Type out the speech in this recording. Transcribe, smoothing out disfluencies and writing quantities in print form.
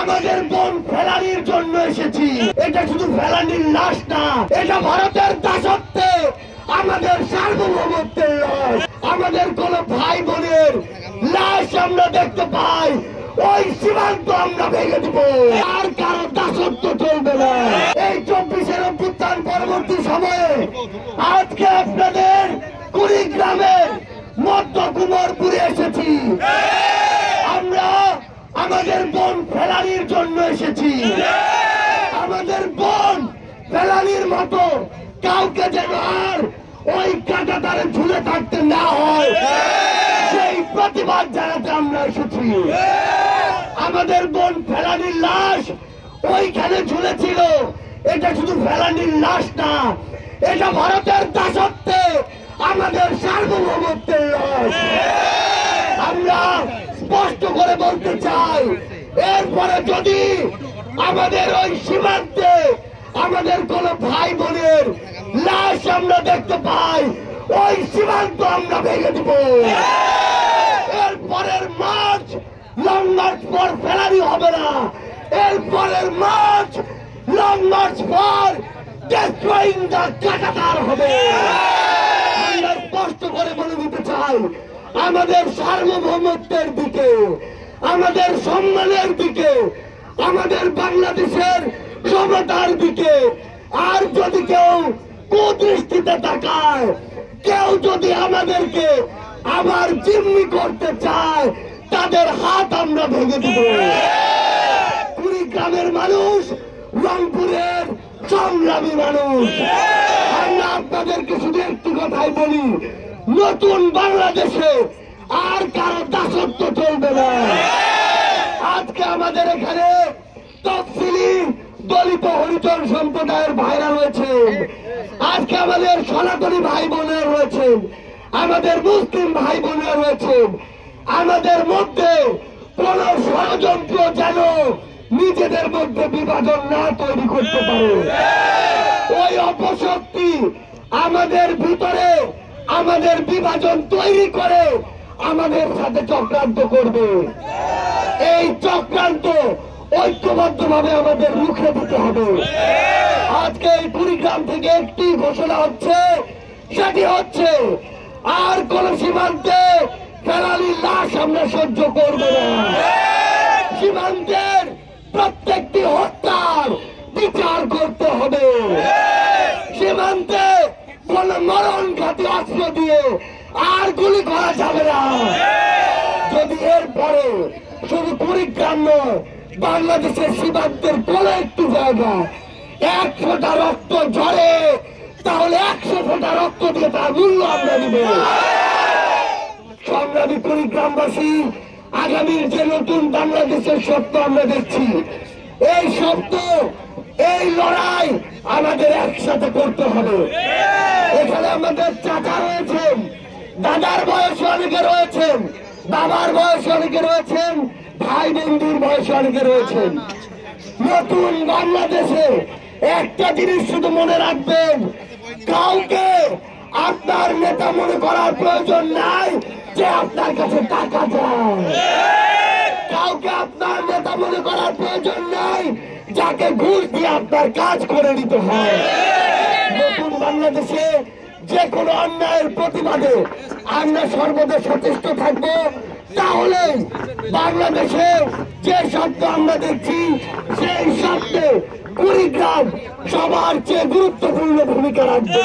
আমাদের বোন ফেলানির জন্য এসেছি। এটা শুধু ফেলানির লাশ না, এটা ভারতের দাসত্বে আমাদের সার্বভৌমত্বের লাশ। আমাদের কোন ভাই বোনের লাশ আমরা দেখতে পাই, ওই সীমান্ত আমরা ভেঙে দিব। আর কারো দাসত্ব চলবে না। এই 24-এর অভ্যুত্থান পরবর্তী সময়ে আজকে আপনাদের কুড়িগ্রামের মধ্য কুমারপুরে এসেছি। আমরা আমাদের বোন ফেলানির জন্য এসেছি। আমাদের বোন ফেলানির মতো কাউকে যেন আর ওই কাঁটাতারে ঝুলে থাকতে না হয়, সেই প্রতিবাদ জানাতে আমরা এসেছি। আমাদের বোন ফেলানির লাশ ওইখানে ঝুলেছিল, এটা শুধু ফেলানির লাশ না, এটা ভারতের দাসত্বে আমাদের সার্বভৌমত্বের লাশ। আমরা স্পষ্ট করে বলতে চাই, এরপরে যদি আমাদের ওই সীমান্তে আমাদের কোন ভাই বোনের লাশ আমরা দেখতে পাই, ওই সীমান্ত আমরা ভেঙে দিব। এরপরের march long march for Felani হবে না, এরপরের march long march for destroying the কাঁটাতার হবে। আমরা স্পষ্ট করে বলে দিতে চাই, আমাদের সার্বভৌমত্বের দিকে, আমাদের সম্মানের দিকে, আমাদের বাংলাদেশের সমতার দিকে আর যদি কেউ কুদৃষ্টিতে তাকায়, কেউ যদি আমাদেরকে আবার জিম্মি করতে চায়, তাদের হাত আমরা ভেঙে দিব। কুড়িগ্রামের মানুষ রংপুরের সংগ্রামী মানুষ। আমরা আপনাদেরকে শুধু একটু কথাই বলি, নতুন বাংলাদেশে আর কারো দাসত্ব চলবে না। আজকে আমাদের এখানে তফসিলি দলিত হরিজন সম্প্রদায়ের ভাইরা রয়েছেন, আজকে আমাদের সনাতনী ভাই বোনেরা রয়েছেন, আমাদের মুসলিম ভাই বোনেরা রয়েছেন। আমাদের মধ্যে কোন ষড়যন্ত্র যেন নিজেদের মধ্যে বিভাজন না তৈরি করতে পারে, ওই অপশক্তি আমাদের ভিতরে আমাদের বিভাজন তৈরি করে আমাদের সাথে চক্রান্ত করবে। এই চক্রান্ত ঐক্যবদ্ধভাবে আমাদের রুখে দিতে হবে। আজকে এই কুড়িগ্রাম থেকে একটি ঘোষণা হচ্ছে, সেটি হচ্ছে আর কোন সীমান্তে ফেলানির লাশ আমরা সহ্য করব না। সীমান্তের প্রত্যেকটি হত্যার বিচার করতে হবে। সীমান্তে কোন মরণঘাতী অস্ত্র দিয়ে আর গুলি করা যাবে না। যদি এরপরে শুধু কুড়িগ্রাম নয়, বাংলাদেশের সীমান্তের কোন একটু জায়গা 1 ফোঁটা রক্ত ঝরে, তাহলে 100 ফোঁটা রক্ত দিয়ে তার মূল্য আমরা দিব। সংগ্রামী কুড়িগ্রামবাসী, আগামীর যে নতুন বাংলাদেশের স্বপ্ন আমরা দেখছি, এই স্বপ্ন, এই লড়াই আমাদের একসাথে করতে হবে। এখানে আমাদের চাচা রয়েছেন, দাদার বয়সে অনেকে রয়েছেন, বাবার বয়সে অনেকে রয়েছেন, ভাই বন্ধুর বয়সে অনেকে রয়েছেন। নতুন বাংলাদেশে একটা জিনিস শুধু মনে রাখবেন, কাউকে আপনার নেতা মনে করার প্রয়োজন নাই যে আপনার কাছে টাকা চায়। কাউকে আপনার নেতা মনে করার প্রয়োজন নাই যাকে ঘুষ দিয়ে আপনার কাজ করে নিতে হয়। নতুন বাংলাদেশে যে কোনো অন্যায়ের প্রতিবাদে আমরা সর্বদা সচেষ্ট থাকবো। তাহলে বাংলাদেশে যে স্বপ্ন আমরা দেখছি, সেই স্বপ্নে কুড়িগ্রাম সবার চেয়ে গুরুত্বপূর্ণ ভূমিকা রাখবে।